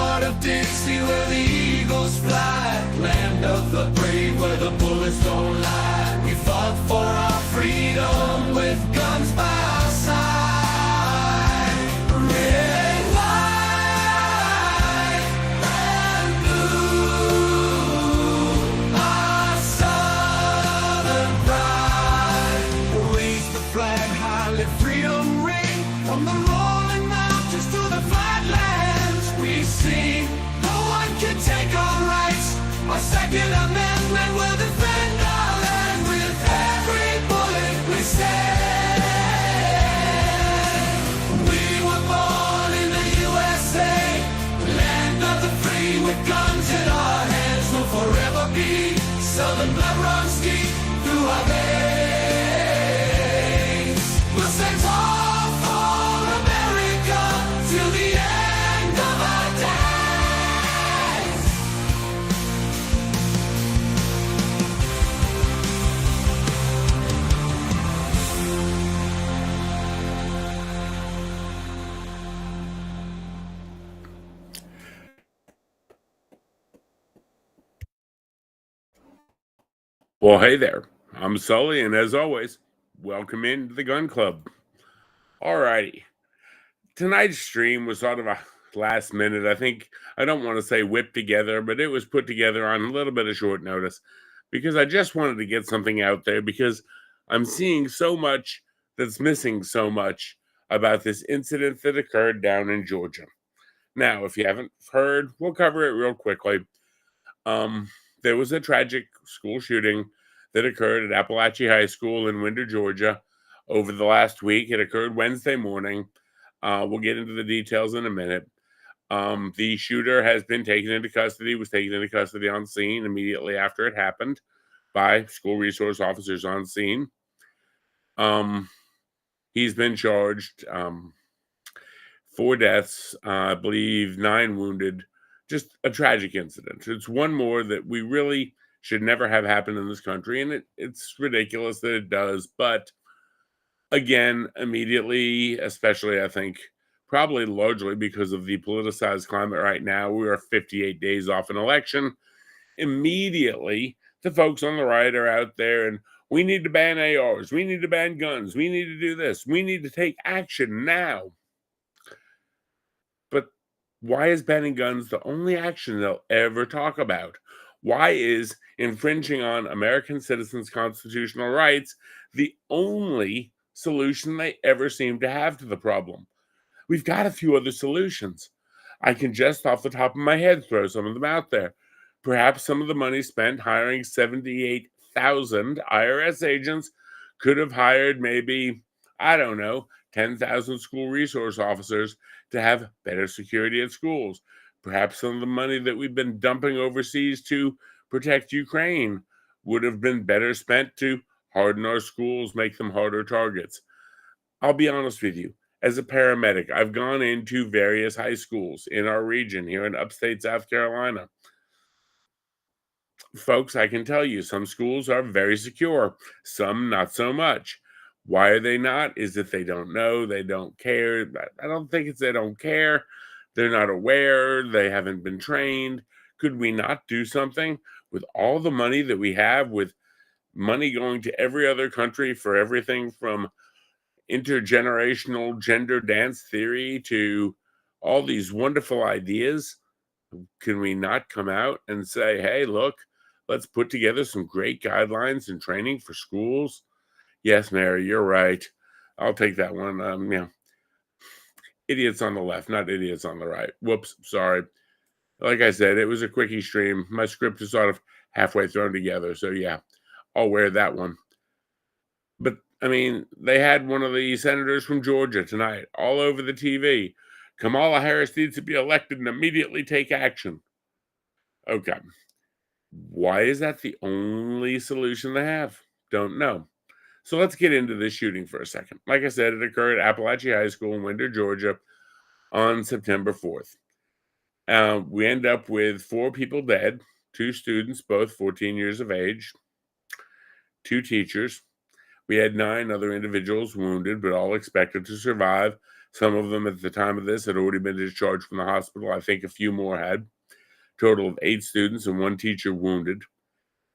heart of Dixie where the eagles fly, land of the brave where the bullets don't lie. We fought for our freedom with guns by our side. Red, white, and blue, our southern pride. Raise the flag high, let freedom ring from the rolling mountains to the flatlands. We sing, no one can take our rights. Our Second Amendment will defend our land with every bullet we send. We were born in the USA, land of the free, with guns in our hands. We'll forever be Southern blood runs deep through our veins. We'll stand tall for America till the end of our days. Well, hey there. I'm Sully, and as always, welcome into the Gun Club. Alrighty. Tonight's stream was sort of a last minute, I don't want to say whipped together, but it was put together on a little bit of short notice because I just wanted to get something out there because I'm seeing so much that's missing so much about this incident that occurred down in Georgia. Now, if you haven't heard, we'll cover it real quickly. There was a tragic school shooting that occurred at Apalachee High School in Winter, Georgia, over the last week. It occurred Wednesday morning. We'll get into the details in a minute. The shooter has been taken into custody, was taken into custody on scene immediately after it happened by school resource officers on scene. He's been charged. 4 deaths, I believe 9 wounded. Just a tragic incident. It's one more that we really should never have happen in this country, and it's ridiculous that it does. But again, immediately, especially I think probably largely because of the politicized climate right now, we are 58 days off an election. Immediately, the folks on the right are out there and we need to ban ARs, we need to ban guns, we need to do this, we need to take action now. But why is banning guns the only action they'll ever talk about? Why is infringing on American citizens' constitutional rights the only solution they ever seem to have to the problem? We've got a few other solutions. I can just off the top of my head throw some of them out there. Perhaps some of the money spent hiring 78,000 IRS agents could have hired maybe, I don't know, 10,000 school resource officers to have better security at schools. Perhaps some of the money that we've been dumping overseas to protect Ukraine would have been better spent to harden our schools, make them harder targets. I'll be honest with you. As a paramedic, I've gone into various high schools in our region here in upstate South Carolina. Folks, I can tell you, some schools are very secure, some not so much. Why are they not? Is it they don't know, they don't care? I don't think it's they don't care. They're not aware, they haven't been trained. Could we not do something with all the money that we have, with money going to every other country for everything from intergenerational gender dance theory to all these wonderful ideas? Can we not come out and say, hey, look, let's put together some great guidelines and training for schools? Yes, Mary, you're right. I'll take that one. Idiots on the left, not idiots on the right. Whoops, sorry. Like I said, it was a quickie stream. My script is sort of halfway thrown together. So yeah, I'll wear that one. But I mean, they had one of the senators from Georgia tonight all over the TV. Kamala Harris needs to be elected and immediately take action. Okay. Why is that the only solution they have? Don't know. So let's get into this shooting for a second. Like I said, it occurred at Apalachee High School in Winter, Georgia on September 4th. We end up with 4 people dead, 2 students, both 14 years of age, 2 teachers. We had 9 other individuals wounded, but all expected to survive. Some of them at the time of this had already been discharged from the hospital. I think a few more had. Total of 8 students and 1 teacher wounded.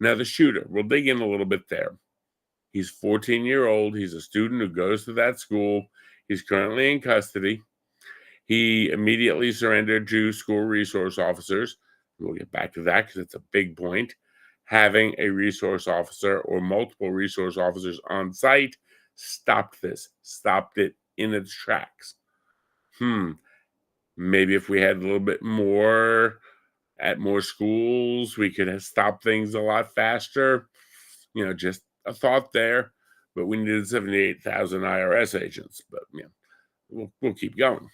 Now, the shooter, we'll dig in a little bit there. He's 14-year-old. He's a student who goes to that school. He's currently in custody. He immediately surrendered to school resource officers. We'll get back to that because it's a big point. Having a resource officer or multiple resource officers on site stopped this, stopped it in its tracks. Maybe if we had a little bit more at more schools, we could have stopped things a lot faster. Just a thought there. But we needed 78,000 IRS agents. But we'll keep going.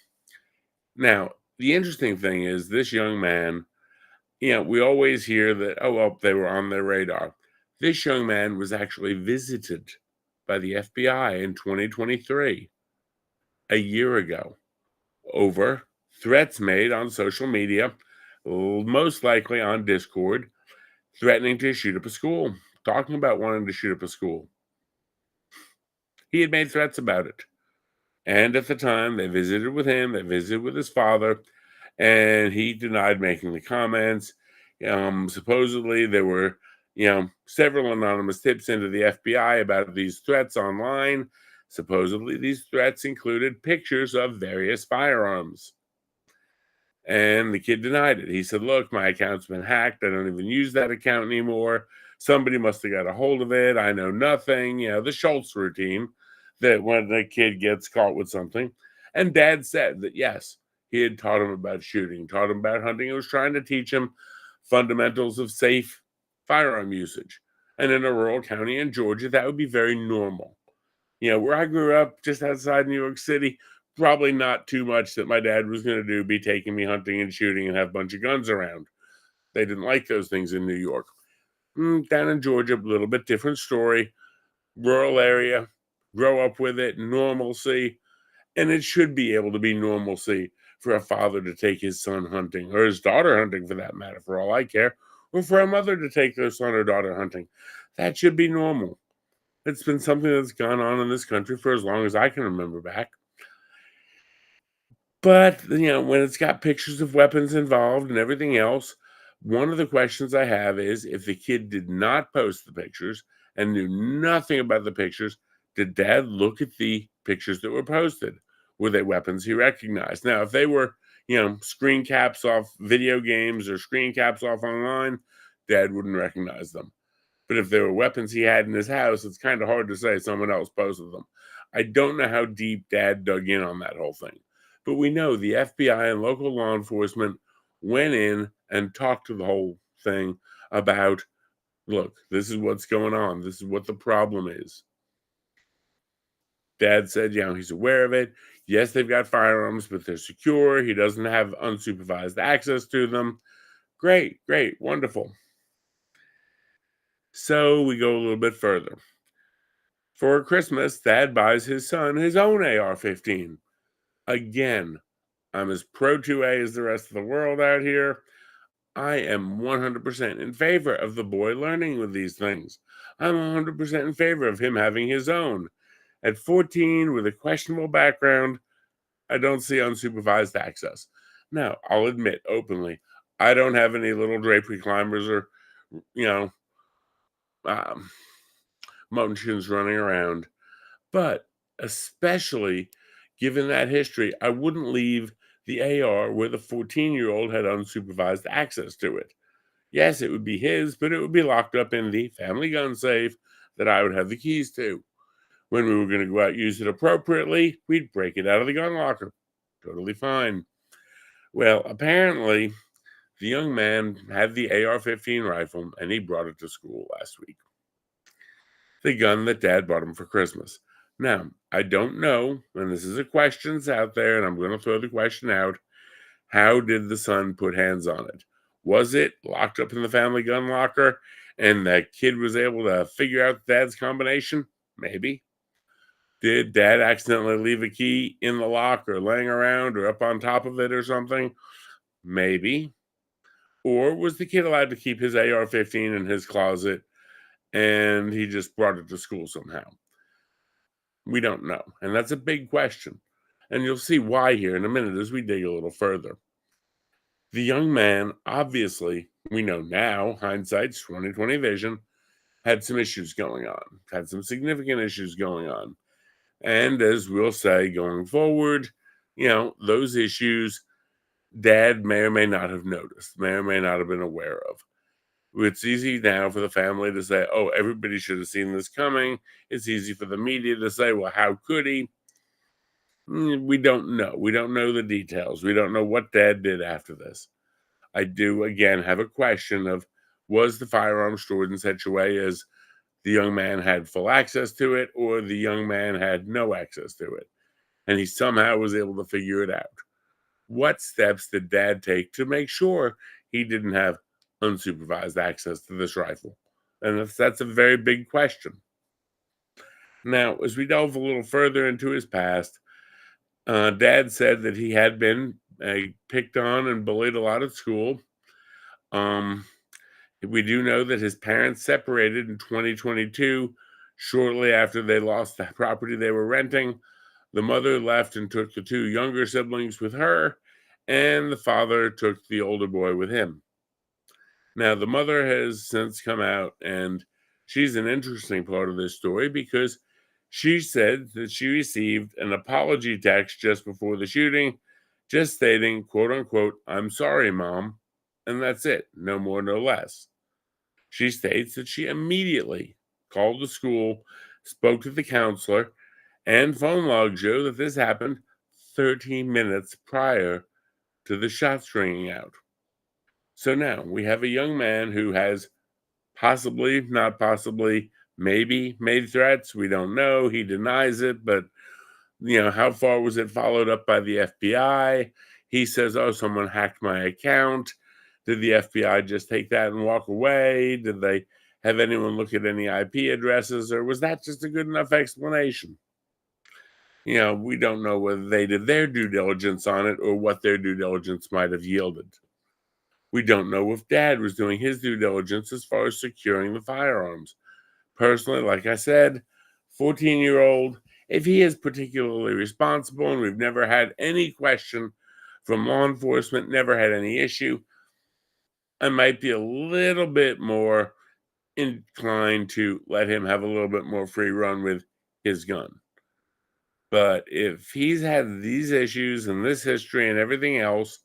Now, the interesting thing is this young man, we always hear that, oh, well, they were on their radar. This young man was actually visited by the FBI in 2023, a year ago, over threats made on social media, most likely on Discord, threatening to shoot up a school, talking about wanting to shoot up a school. He had made threats about it. And at the time, they visited with him, they visited with his father, and he denied making the comments. Supposedly, there were, several anonymous tips into the FBI about these threats online. Supposedly, these threats included pictures of various firearms. And the kid denied it. He said, look, my account's been hacked. I don't even use that account anymore. Somebody must have got a hold of it. I know nothing. The Schultz routine that when the kid gets caught with something. And Dad said that, yes, he had taught him about shooting, taught him about hunting. He was trying to teach him fundamentals of safe firearm usage. And in a rural county in Georgia, that would be very normal. Where I grew up, just outside New York City, probably not too much that my dad was going to do, be taking me hunting and shooting and have a bunch of guns around. They didn't like those things in New York. Down in Georgia, a little bit different story. Rural area, grow up with it, normalcy. And it should be able to be normalcy for a father to take his son hunting, or his daughter hunting for that matter, for all I care, or for a mother to take their son or daughter hunting. That should be normal. It's been something that's gone on in this country for as long as I can remember back. But, when it's got pictures of weapons involved and everything else, one of the questions I have is if the kid did not post the pictures and knew nothing about the pictures, did Dad look at the pictures that were posted? Were they weapons he recognized? Now, if they were, screen caps off video games or screen caps off online, Dad wouldn't recognize them. But if they were weapons he had in his house, it's kind of hard to say someone else posted them. I don't know how deep Dad dug in on that whole thing. But we know the FBI and local law enforcement went in and talked to the whole thing about, look, this is what's going on. This is what the problem is. Dad said, he's aware of it. Yes, they've got firearms, but they're secure. He doesn't have unsupervised access to them. Great, wonderful. So we go a little bit further. For Christmas, Dad buys his son his own AR-15. Again, I'm as pro 2A as the rest of the world out here. I am 100% in favor of the boy learning with these things. I'm 100% in favor of him having his own. At 14, with a questionable background, I don't see unsupervised access. Now, I'll admit openly, I don't have any little drapery climbers or, munchkins running around. But especially given that history, I wouldn't leave the AR where the 14-year-old had unsupervised access to it. Yes, it would be his, but it would be locked up in the family gun safe that I would have the keys to. When we were going to go out and use it appropriately, we'd break it out of the gun locker. Totally fine. Well, apparently, the young man had the AR-15 rifle, and he brought it to school last week. The gun that Dad bought him for Christmas. Now, I don't know, and this is a question that's out there, and I'm going to throw the question out. How did the son put hands on it? Was it locked up in the family gun locker, and the kid was able to figure out Dad's combination? Maybe. Did Dad accidentally leave a key in the lock or laying around or up on top of it or something? Maybe. Or was the kid allowed to keep his AR-15 in his closet and he just brought it to school somehow? We don't know. And that's a big question. And you'll see why here in a minute as we dig a little further. The young man, obviously, we know now, hindsight's 2020 vision, had some issues going on, had some significant issues going on. And as we'll say going forward, those issues dad may or may not have noticed, may or may not have been aware of. It's easy now for the family to say, oh, everybody should have seen this coming. It's easy for the media to say, well, how could he? We don't know. We don't know the details. We don't know what dad did after this. I do, again, have a question of, was the firearm stored in such a way as the young man had full access to it, or the young man had no access to it, and he somehow was able to figure it out? What steps did dad take to make sure he didn't have unsupervised access to this rifle? And that's a very big question. Now, as we delve a little further into his past, dad said that he had been picked on and bullied a lot at school. Um, we do know that his parents separated in 2022, shortly after they lost the property they were renting. The mother left and took the two younger siblings with her, and the father took the older boy with him. Now, the mother has since come out, and she's an interesting part of this story because she said that she received an apology text just before the shooting, just stating, quote unquote, "I'm sorry, Mom." And that's it, no more, no less. She states that she immediately called the school, spoke to the counselor, and phone logs show that this happened 13 minutes prior to the shots ringing out. So now we have a young man who has possibly, not possibly, maybe made threats. We don't know. He denies it, but how far was it followed up by the FBI? He says, oh, someone hacked my account. Did the FBI just take that and walk away? Did they have anyone look at any IP addresses, or was that just a good enough explanation? We don't know whether they did their due diligence on it or what their due diligence might have yielded. We don't know if dad was doing his due diligence as far as securing the firearms. Personally, like I said, 14-year-old, if he is particularly responsible and we've never had any question from law enforcement, never had any issue, I might be a little bit more inclined to let him have a little bit more free run with his gun. But if he's had these issues and this history and everything else,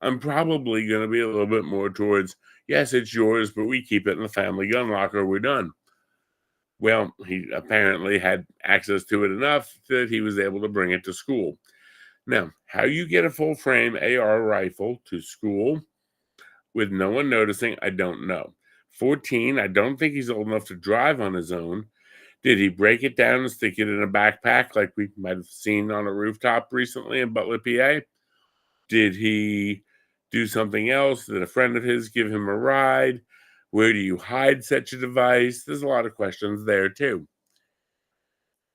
I'm probably going to be a little bit more towards, yes, it's yours, but we keep it in the family gun locker. We're done. Well, he apparently had access to it enough that he was able to bring it to school. Now, how you get a full frame AR rifle to school with no one noticing, I don't know. 14, I don't think he's old enough to drive on his own. Did he break it down and stick it in a backpack like we might have seen on a rooftop recently in Butler, PA? Did he do something else? Did a friend of his give him a ride? Where do you hide such a device? There's a lot of questions there too.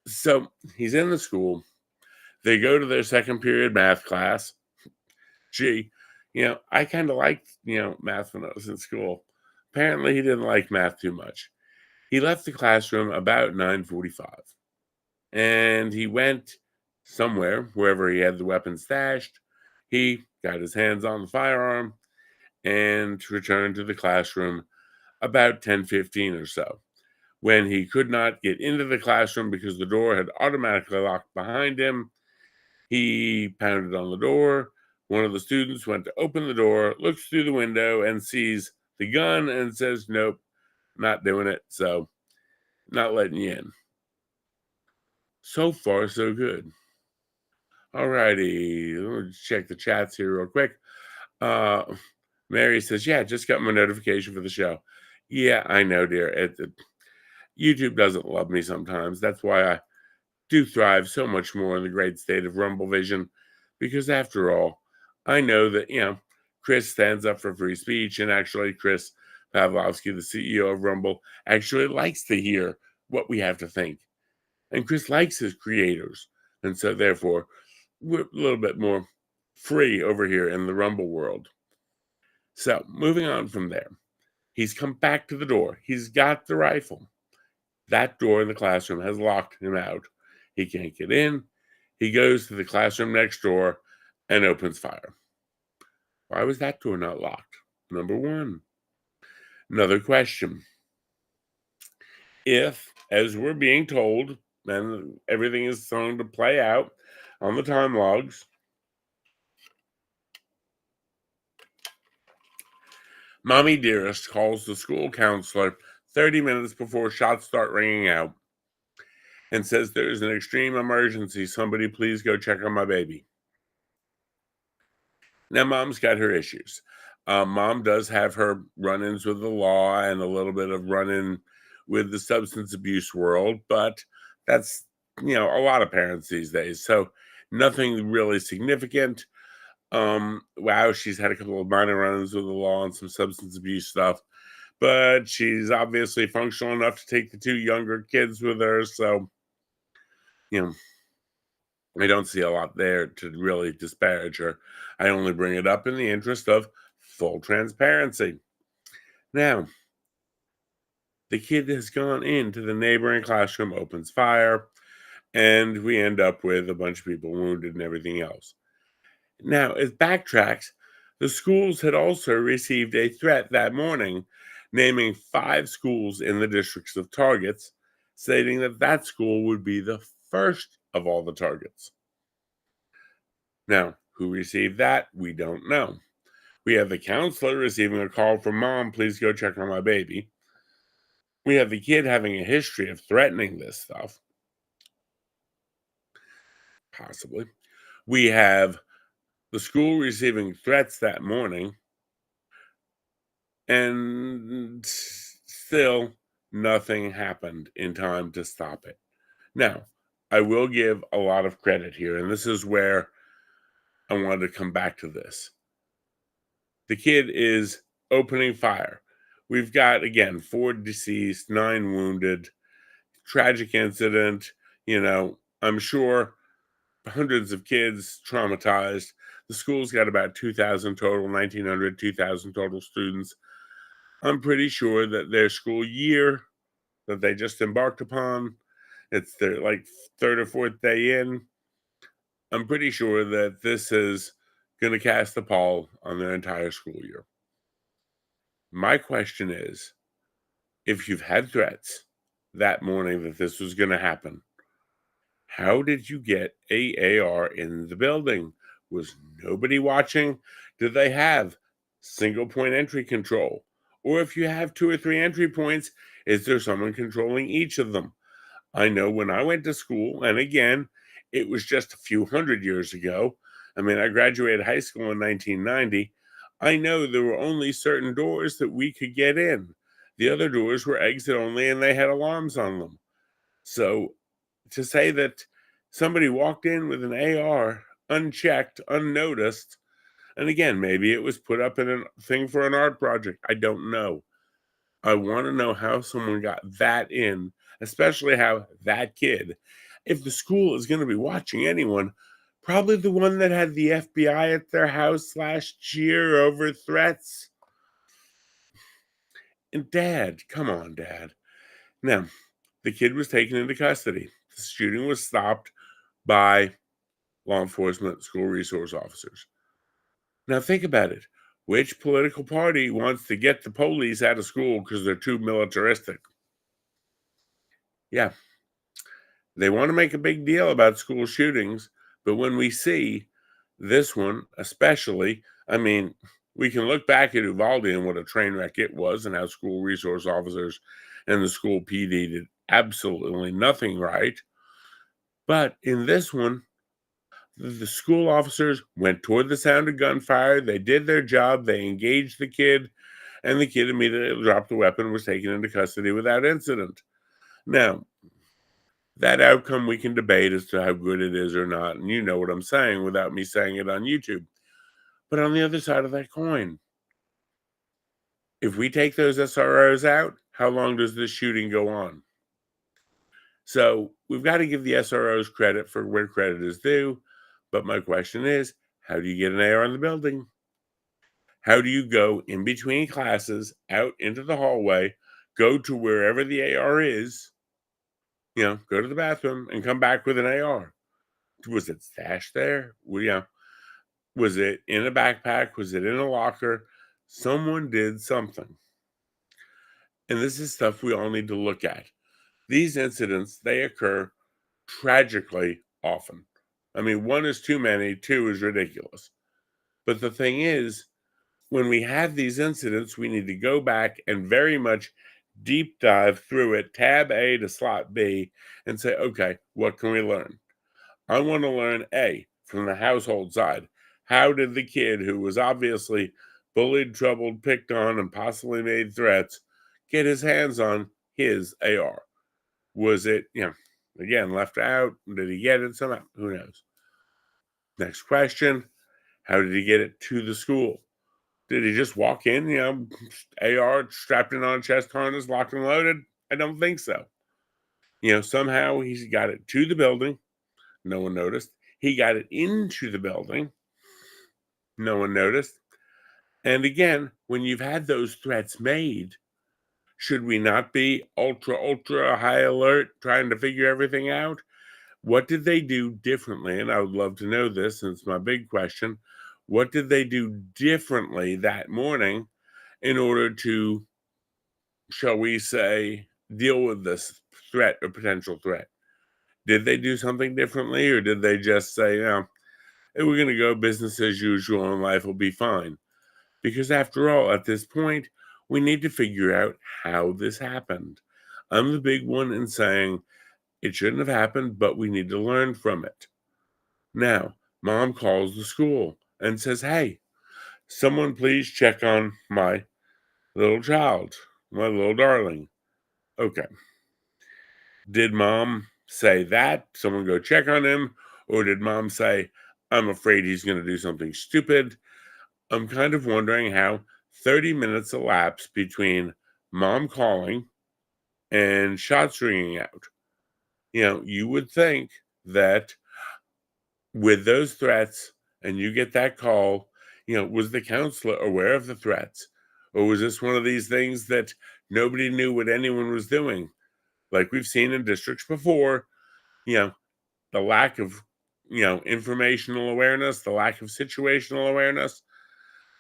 So he's in the school. They go to their second period math class. Gee, I kind of liked, math when I was in school. Apparently he didn't like math too much. He left the classroom about 9:45 and he went somewhere, wherever he had the weapon stashed. He got his hands on the firearm and returned to the classroom about 10:15 or so. When he could not get into the classroom because the door had automatically locked behind him, he pounded on the door. One of the students went to open the door, looks through the window and sees the gun and says, nope, not doing it. So not letting you in. So far, so good. All righty. Let me check the chats here real quick. Mary says, yeah, just got my notification for the show. Yeah, I know, dear. YouTube doesn't love me sometimes. That's why I do thrive so much more in the great state of Rumble Vision, because after all, I know that, Chris stands up for free speech, and actually Chris Pavlovsky, the CEO of Rumble, actually likes to hear what we have to think. And Chris likes his creators. And so therefore, we're a little bit more free over here in the Rumble world. So moving on from there, he's come back to the door. He's got the rifle. That door in the classroom has locked him out. He can't get in. He goes to the classroom next door and opens fire. Why was that door not locked? Number one. Another question. If, as we're being told, and everything is starting to play out on the time logs, Mommy Dearest calls the school counselor 30 minutes before shots start ringing out and says there's an extreme emergency. Somebody please go check on my baby. Now, mom's got her issues. Mom does have her run ins with the law and a little bit of run in with the substance abuse world, but that's, a lot of parents these days. So nothing really significant. Wow, she's had a couple of minor run ins with the law and some substance abuse stuff, but she's obviously functional enough to take the two younger kids with her. So, you know, I don't see a lot there to really disparage her. I only bring it up in the interest of full transparency. Now, the kid has gone into the neighboring classroom, opens fire, and we end up with a bunch of people wounded and everything else. Now, it backtracks. The schools had also received a threat that morning, naming 5 schools in the districts of targets, stating that that school would be the first of all the targets. Now, who received that? We don't know. We have the counselor receiving a call from mom, please go check on my baby. We have the kid having a history of threatening this stuff. Possibly. We have the school receiving threats that morning, and still nothing happened in time to stop it. Now, I will give a lot of credit here, and this is where I wanted to come back to this. The kid is opening fire. We've got, again, 4 deceased, 9 wounded, tragic incident. I'm sure hundreds of kids traumatized. The school's got about 2,000 total, 1,900, 2,000 total students. I'm pretty sure that their school year that they just embarked upon, it's their third or fourth day in. I'm pretty sure that this is going to cast a pall on their entire school year. My question is, if you've had threats that morning that this was going to happen, how did you get a AR in the building? Was nobody watching? Did they have single point entry control? Or if you have 2 or 3 entry points, is there someone controlling each of them? I know when I went to school, and again, it was just a few hundred years ago. I mean, I graduated high school in 1990. I know there were only certain doors that we could get in. The other doors were exit only and they had alarms on them. So to say that somebody walked in with an AR unchecked, unnoticed, and again, maybe it was put up in a thing for an art project. I don't know. I want to know how someone got that in, especially how that kid, if the school is going to be watching anyone, probably the one that had the FBI at their house last year over threats. And Dad, come on, Dad. Now, the kid was taken into custody. The shooting was stopped by law enforcement, school resource officers. Now, think about it. Which political party wants to get the police out of school because they're too militaristic? Yeah, they want to make a big deal about school shootings, but when we see this one, especially, I mean, we can look back at Uvalde and what a train wreck it was and how school resource officers and the school PD did absolutely nothing right. But in this one, the school officers went toward the sound of gunfire. They did their job. They engaged the kid, and the kid immediately dropped the weapon and was taken into custody without incident. Now, that outcome we can debate as to how good it is or not, and you know what I'm saying without me saying it on YouTube. But on the other side of that coin, if we take those SROs out, how long does this shooting go on? So we've got to give the SROs credit for where credit is due. But my question is, how do you get an AR in the building? How do you go in between classes, out into the hallway, go to wherever the AR is, go to the bathroom and come back with an AR? Was it stashed there? Well, yeah. Was it in a backpack? Was it in a locker? Someone did something. And this is stuff we all need to look at. These incidents, they occur tragically often. I mean, one is too many, two is ridiculous. But the thing is, when we have these incidents, we need to go back and very much deep dive through it, tab A to slot B, and say, okay, what can we learn? I want to learn A, from the household side. How did the kid who was obviously bullied, troubled, picked on, and possibly made threats get his hands on his AR? Was it, again, left out? Did he get it somehow? Who knows? Next question. How did he get it to the school? Did he just walk in, AR strapped in on a chest harness, locked and loaded? I don't think so. Somehow he got it to the building. No one noticed. He got it into the building. No one noticed. And again, when you've had those threats made, should we not be ultra high alert trying to figure everything out? What did they do differently? And I would love to know this, and it's my big question. What did they do differently that morning in order to, shall we say, deal with this threat or potential threat? Did they do something differently, or did they just say, hey, we're going to go business as usual and life will be fine? Because after all, at this point, we need to figure out how this happened. I'm the big one in saying it shouldn't have happened, but we need to learn from it. Now, mom calls the school and says, hey, someone please check on my little child, my little darling. Okay. Did mom say that? Someone go check on him? Or did mom say, I'm afraid he's going to do something stupid? I'm kind of wondering how 30 minutes elapsed between mom calling and shots ringing out. You would think that with those threats and you get that call, was the counselor aware of the threats? Or was this one of these things that nobody knew what anyone was doing? Like we've seen in districts before, the lack of, informational awareness, the lack of situational awareness.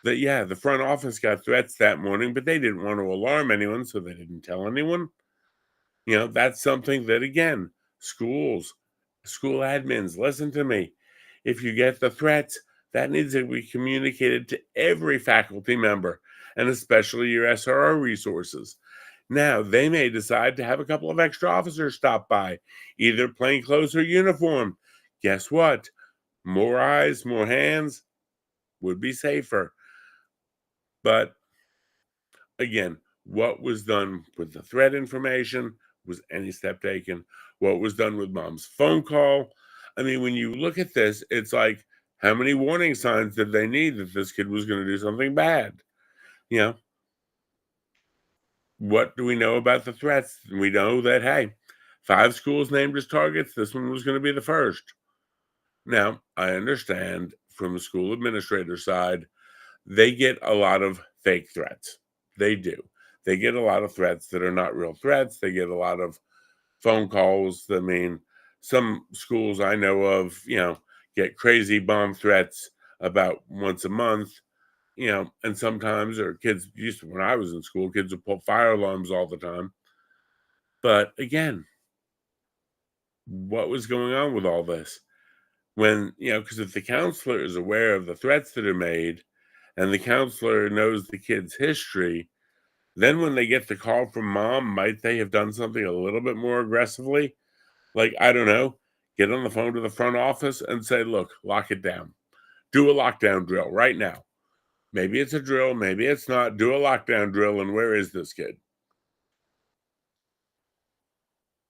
That, yeah, the front office got threats that morning, but they didn't want to alarm anyone, so they didn't tell anyone. That's something that, again, schools, school admins, listen to me. If you get the threats, that needs to be communicated to every faculty member, and especially your SRO resources. Now, they may decide to have a couple of extra officers stop by, either plainclothes or uniform. Guess what? More eyes, more hands would be safer. But again, what was done with the threat information? Was any step taken? What was done with mom's phone call? I mean, when you look at this, it's like, how many warning signs did they need that this kid was going to do something bad? What do we know about the threats? We know that, hey, 5 schools named as targets. This one was going to be the first. Now, I understand from the school administrator side, they get a lot of fake threats. They do. They get a lot of threats that are not real threats. They get a lot of phone calls. I mean, some schools I know of, get crazy bomb threats about once a month, and sometimes, or kids used to, when I was in school, kids would pull fire alarms all the time. But again, what was going on with all this? When, because if the counselor is aware of the threats that are made and the counselor knows the kid's history, then when they get the call from mom, might they have done something a little bit more aggressively? Like, I don't know, get on the phone to the front office and say, look, lock it down. Do a lockdown drill right now. Maybe it's a drill, maybe it's not. Do a lockdown drill, and where is this kid?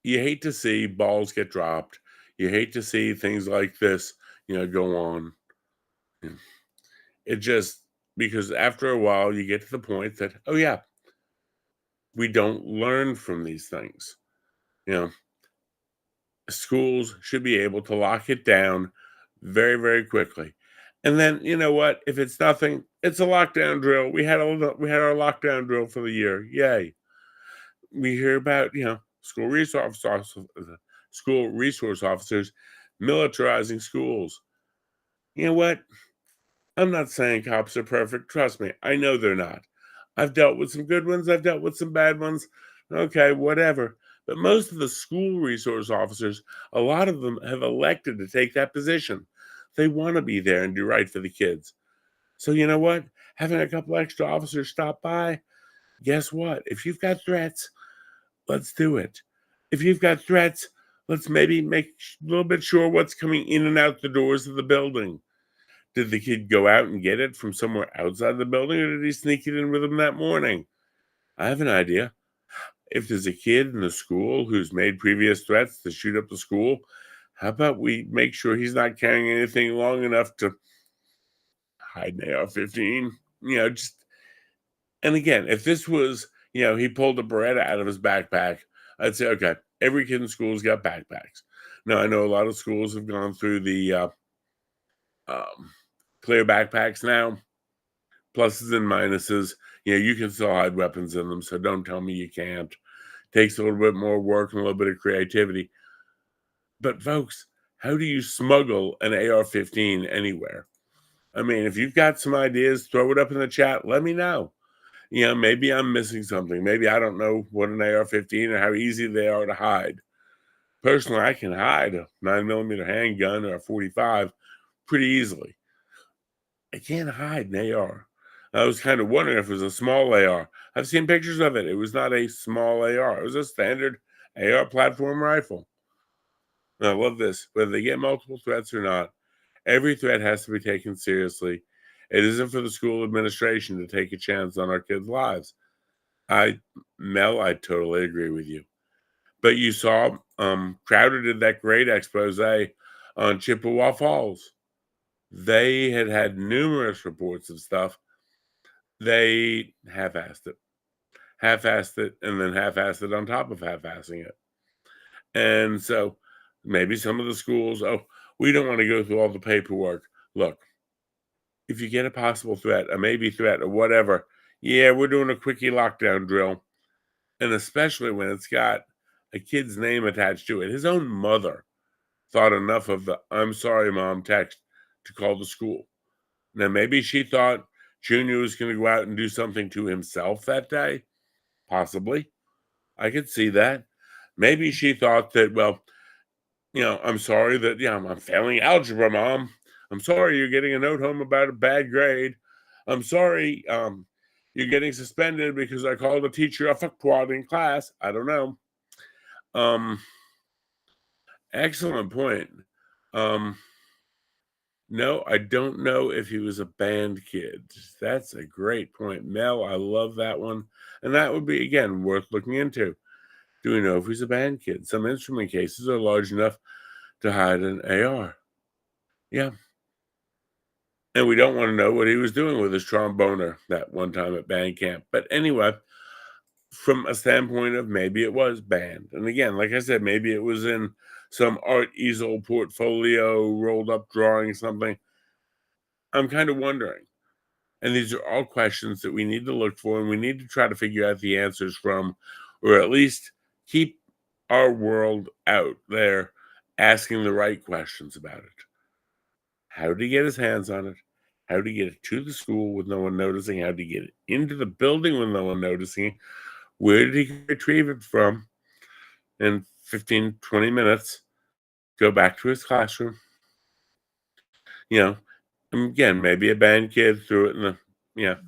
You hate to see balls get dropped. You hate to see things like this, go on. It just, because after a while you get to the point that, oh yeah, we don't learn from these things. Schools should be able to lock it down very, very quickly. And then, you know what? If it's nothing, it's a lockdown drill. We had our lockdown drill for the year. Yay. We hear about, school resource officers militarizing schools. You know what? I'm not saying cops are perfect. Trust me, I know they're not. I've dealt with some good ones, I've dealt with some bad ones. Okay, whatever. But most of the school resource officers, a lot of them have elected to take that position. They want to be there and do right for the kids. So, you know what? Having a couple extra officers stop by, guess what? If you've got threats, let's do it. If you've got threats, let's maybe make a little bit sure what's coming in and out the doors of the building. Did the kid go out and get it from somewhere outside the building, or did he sneak it in with him that morning? I have an idea. If there's a kid in the school who's made previous threats to shoot up the school, how about we make sure he's not carrying anything long enough to hide an AR-15? Just and again, if this was, he pulled a Beretta out of his backpack, I'd say, okay, every kid in school's got backpacks. Now, I know a lot of schools have gone through the um, clear backpacks now, pluses and minuses. You can still hide weapons in them, so don't tell me you can't. Takes a little bit more work and a little bit of creativity. But folks, how do you smuggle an AR-15 anywhere? I mean, if you've got some ideas, throw it up in the chat. Let me know. Maybe I'm missing something. Maybe I don't know what an AR-15 or how easy they are to hide. Personally, I can hide a 9mm handgun or a 45 pretty easily. I can't hide an AR. I was kind of wondering if it was a small AR. I've seen pictures of it. It was not a small AR. It was a standard AR platform rifle. And I love this. Whether they get multiple threats or not, every threat has to be taken seriously. It isn't for the school administration to take a chance on our kids' lives. Mel, I totally agree with you. But you saw Crowder did that great expose on Chippewa Falls. They had numerous reports of stuff. They half-assed it, and then half-assed it on top of half-assing it. And so maybe some of the schools, we don't want to go through all the paperwork. Look, if you get a possible threat, a maybe threat, or whatever, yeah, we're doing a quickie lockdown drill. And especially when it's got a kid's name attached to it. His own mother thought enough of the "I'm sorry, Mom" text to call the school. Now, maybe she thought Junior was going to go out and do something to himself that day. Possibly. I could see that. Maybe she thought that, well, I'm sorry that, I'm failing algebra, Mom. I'm sorry you're getting a note home about a bad grade. I'm sorry you're getting suspended because I called a teacher a fuckwad in class. I don't know. Excellent point. No, I don't know if he was a band kid. That's a great point. Mel, I love that one. And that would be, again, worth looking into. Do we know if he's a band kid? Some instrument cases are large enough to hide an AR. Yeah. And we don't want to know what he was doing with his tromboner that one time at band camp. But anyway, from a standpoint of maybe it was band. And again, like I said, maybe it was in some art easel portfolio, rolled up drawing, something. I'm kind of wondering. And these are all questions that we need to look for, and we need to try to figure out the answers from, or at least keep our world out there asking the right questions about it. How did he get his hands on it? How did he get it to the school with no one noticing? How did he get it into the building with no one noticing? Where did he retrieve it from? In 15, 20 minutes, go back to his classroom. Again, maybe a band kid threw it in the,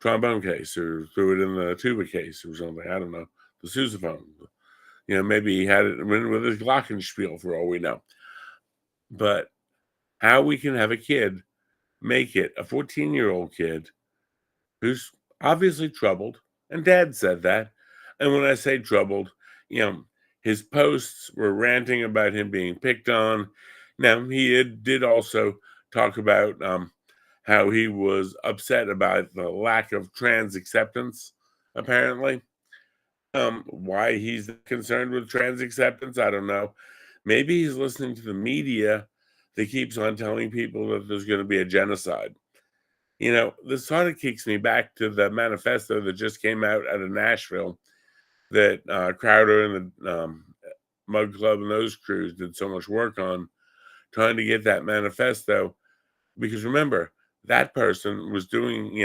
trombone case or threw it in the tuba case or something. I don't know. The sousaphone. Maybe he had it with his glockenspiel for all we know. But how we can have a kid make it, a 14-year-old kid who's obviously troubled, and Dad said that. And when I say troubled, his posts were ranting about him being picked on. Now, he did also talk about how he was upset about the lack of trans acceptance, apparently. Why he's concerned with trans acceptance, I don't know. Maybe he's listening to the media that keeps on telling people that there's going to be a genocide. This sort of kicks me back to the manifesto that just came out of Nashville that Crowder and the Mug Club and those crews did so much work on. trying to get that manifesto. Because remember, that person was doing,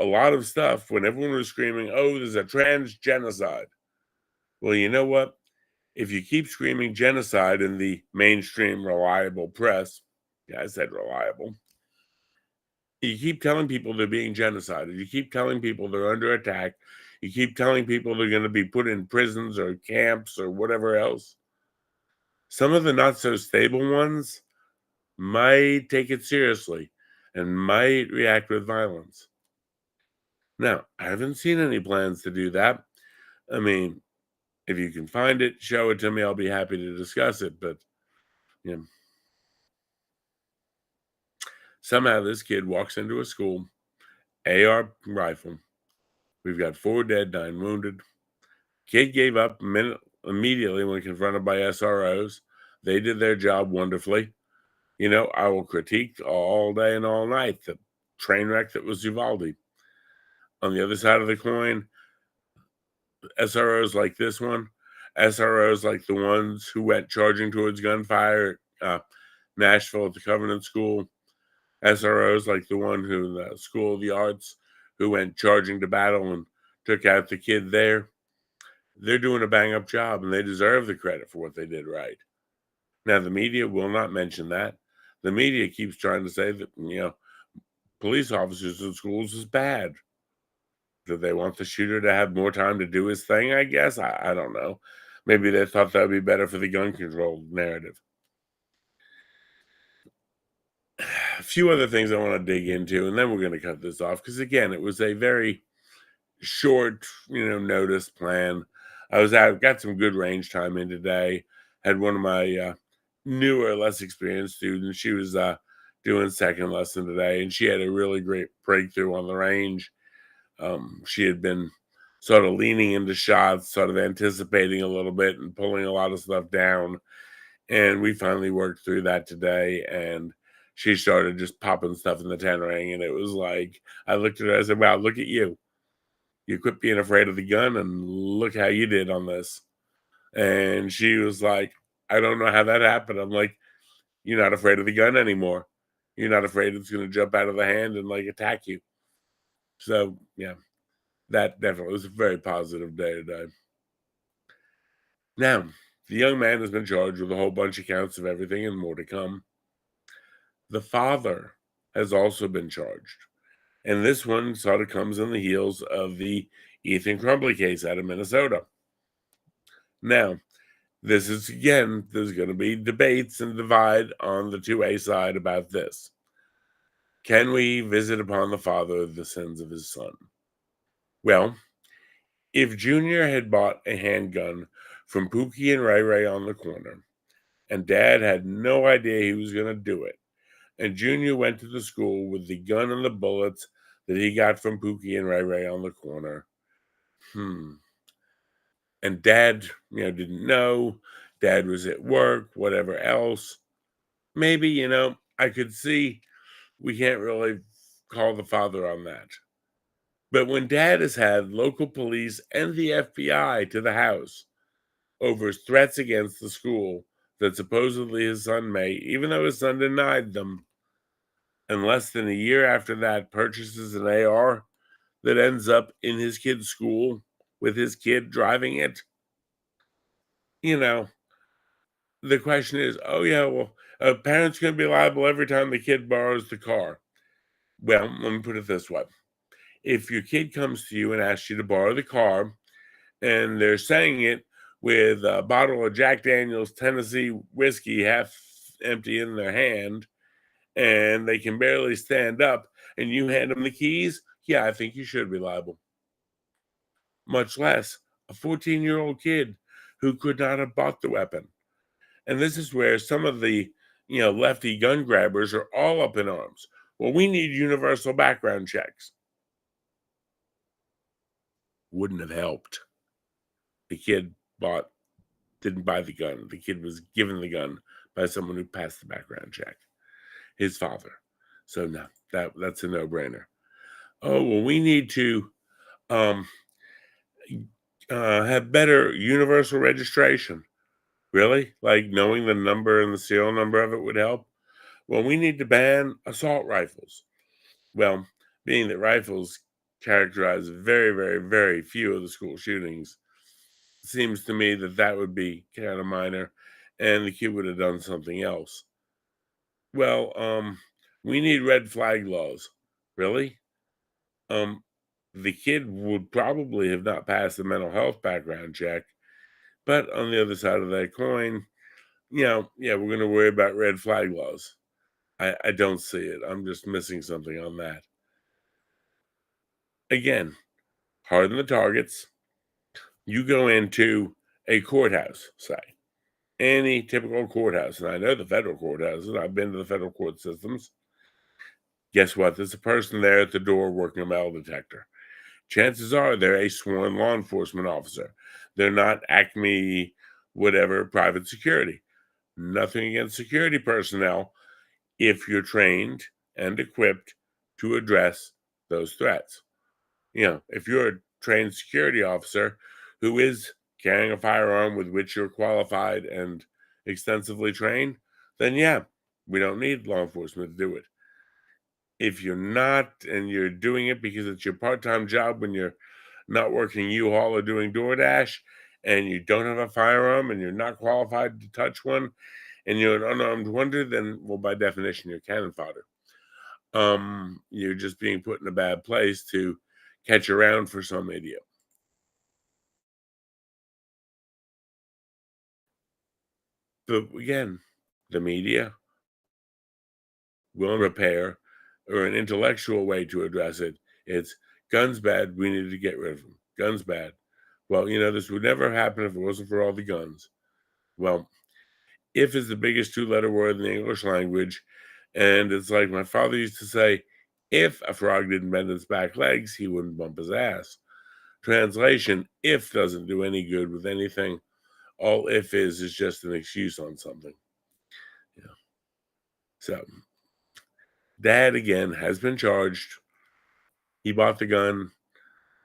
a lot of stuff when everyone was screaming, oh, there's a trans genocide. Well, you know what? If you keep screaming genocide in the mainstream reliable press, yeah, I said reliable, you keep telling people they're being genocided. You keep telling people they're under attack. You keep telling people they're going to be put in prisons or camps or whatever else. Some of the not so stable ones might take it seriously and might react with violence. Now, I haven't seen any plans to do that. I mean, if you can find it, show it to me. I'll be happy to discuss it. But you know, somehow this kid walks into a school, AR rifle. We've got 4 dead, 9 wounded. Kid gave up immediately when confronted by SROs. They did their job wonderfully. I will critique all day and all night the train wreck that was Uvalde. On the other side of the coin, SROs like this one, SROs like the ones who went charging towards gunfire at Nashville at the Covenant School, SROs like the one who, the School of the Arts, who went charging to battle and took out the kid there. They're doing a bang up job and they deserve the credit for what they did right. Now, the media will not mention that. The media keeps trying to say that, police officers in schools is bad. Do they want the shooter to have more time to do his thing? I guess. I don't know. Maybe they thought that would be better for the gun control narrative. A few other things I want to dig into, and then we're going to cut this off because, again, it was a very short, notice plan. I was out, got some good range time in today. Had one of my newer, less experienced students. She was doing second lesson today, and she had a really great breakthrough on the range. She had been sort of leaning into shots, sort of anticipating a little bit and pulling a lot of stuff down. And we finally worked through that today. And she started just popping stuff in the 10 ring. And it was like, I looked at her, I said, wow, look at you. You quit being afraid of the gun and look how you did on this. And she was like, I don't know how that happened. I'm like, you're not afraid of the gun anymore. You're not afraid it's going to jump out of the hand and like attack you. So, yeah, that definitely was a very positive day today. Now, the young man has been charged with a whole bunch of counts of everything and more to come. The father has also been charged. And this one sort of comes on the heels of the Ethan Crumbley case out of Minnesota. Now, this is, again, there's going to be debates and divide on the 2A side about this. Can we visit upon the father the sins of his son? Well, if Junior had bought a handgun from Pookie and Ray Ray on the corner, and Dad had no idea he was going to do it, and Junior went to the school with the gun and the bullets that he got from Pookie and Ray Ray on the corner, and Dad, didn't know, Dad was at work, whatever else, maybe, I could see we can't really call the father on that. But when Dad has had local police and the FBI to the house over threats against the school that supposedly his son made, even though his son denied them, and less than a year after that purchases an AR that ends up in his kid's school with his kid driving it, the question is, oh yeah, well, a parent's going to be liable every time the kid borrows the car. Well, let me put it this way. If your kid comes to you and asks you to borrow the car, and they're saying it with a bottle of Jack Daniel's Tennessee whiskey half empty in their hand, and they can barely stand up, and you hand them the keys, yeah, I think you should be liable. Much less a 14-year-old kid who could not have bought the weapon. And this is where some of the, lefty gun grabbers are all up in arms. Well, we need universal background checks. Wouldn't have helped. The kid didn't buy the gun. The kid was given the gun by someone who passed the background check, his father. So no, that's a no-brainer. Oh, well, we need to have better universal registration. Really? Like knowing the number and the serial number of it would help? Well, we need to ban assault rifles. Well, being that rifles characterize very, very, very few of the school shootings, seems to me that that would be kind of minor and the kid would have done something else. Well, we need red flag laws. Really? Um, the kid would probably have not passed the mental health background check, but on the other side of that coin, yeah, we're going to worry about red flag laws. I don't see it. I'm just missing something on that. Again, harden the targets. You go into a courthouse, say, any typical courthouse, and I know the federal courthouses, I've been to the federal court systems. Guess what? There's a person there at the door working a metal detector. Chances are they're a sworn law enforcement officer. They're not Acme, whatever, private security. Nothing against security personnel if you're trained and equipped to address those threats. If you're a trained security officer who is carrying a firearm with which you're qualified and extensively trained, then yeah, we don't need law enforcement to do it. If you're not and you're doing it because it's your part-time job when you're not working U-Haul or doing DoorDash and you don't have a firearm and you're not qualified to touch one and you're an unarmed wonder, then well, by definition, you're cannon fodder. You're just being put in a bad place to catch around for some idiot. But again, the media will repair or an intellectual way to address it. It's guns bad, we need to get rid of them. Guns bad. Well, this would never happen if it wasn't for all the guns. Well, if is the biggest two-letter word in the English language, and it's like my father used to say, if a frog didn't bend its back legs, he wouldn't bump his ass. Translation, if doesn't do any good with anything. All if is just an excuse on something. Yeah. So dad again has been charged. He bought the gun.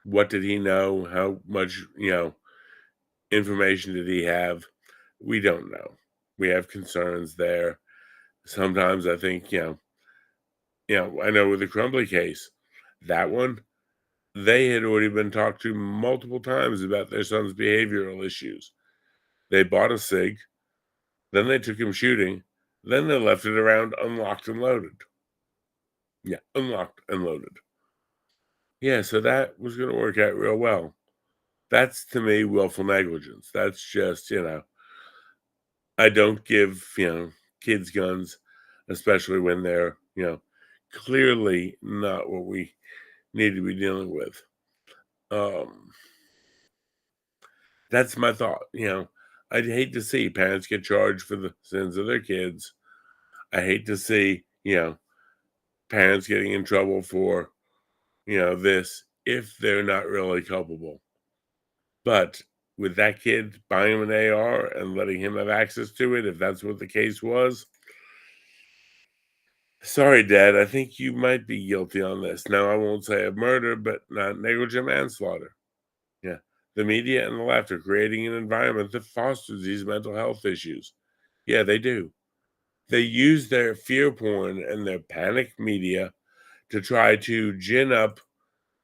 What did he know? How much, information did he have? We don't know. We have concerns there. Sometimes I think, I know with the Crumbly case, that one, they had already been talked to multiple times about their son's behavioral issues. They bought a SIG, then they took him shooting, then they left it around unlocked and loaded. Yeah, unlocked and loaded. Yeah, so that was going to work out real well. That's to me willful negligence. That's just, I don't give, kids guns, especially when they're, clearly not what we need to be dealing with. Um, that's my thought. I'd hate to see parents get charged for the sins of their kids. I hate to see, parents getting in trouble for, this if they're not really culpable. But with that kid buying him an AR and letting him have access to it, if that's what the case was, sorry, Dad, I think you might be guilty on this. Now, I won't say of murder, but not negligent manslaughter. Yeah. The media and the left are creating an environment that fosters these mental health issues. Yeah, they do. They use their fear porn and their panic media to try to gin up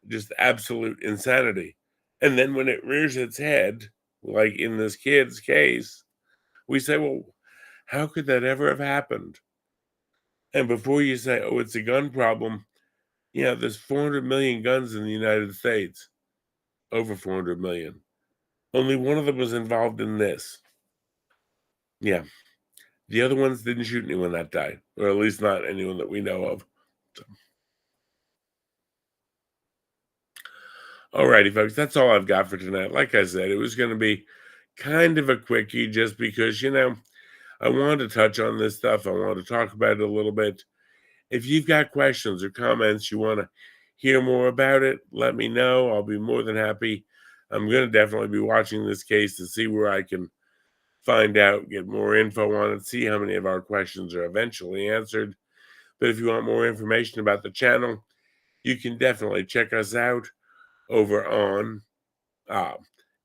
just absolute insanity. And then when it rears its head, like in this kid's case, we say, well, how could that ever have happened? And before you say, oh, it's a gun problem, there's 400 million guns in the United States, over 400 million. Only one of them was involved in this. Yeah. The other ones didn't shoot anyone that day, or at least not anyone that we know of. So, alrighty, folks, that's all I've got for tonight. Like I said, it was going to be kind of a quickie just because, I wanted to touch on this stuff. I wanted to talk about it a little bit. If you've got questions or comments, you want to hear more about it, let me know. I'll be more than happy. I'm going to definitely be watching this case to see where I can find out, get more info on it, see how many of our questions are eventually answered. But if you want more information about the channel, you can definitely check us out over on uh,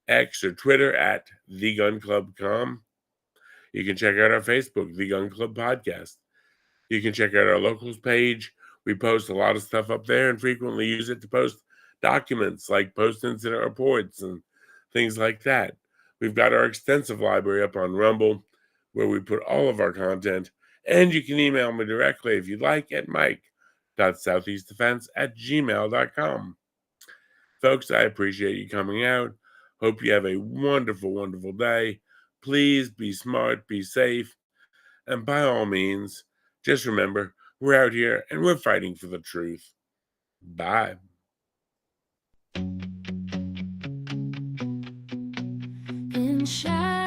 X or Twitter at TheGunClub.com. You can check out our Facebook, the Gun Club Podcast. You can check out our locals page. We post a lot of stuff up there and frequently use it to post documents like post incident reports and things like that. We've got our extensive library up on Rumble where we put all of our content. And you can email me directly if you'd like at mike.southeastdefense@gmail.com. Folks, I appreciate you coming out. Hope you have a wonderful, wonderful day. Please be smart, be safe, and by all means, just remember, we're out here and we're fighting for the truth. Bye. In shadow.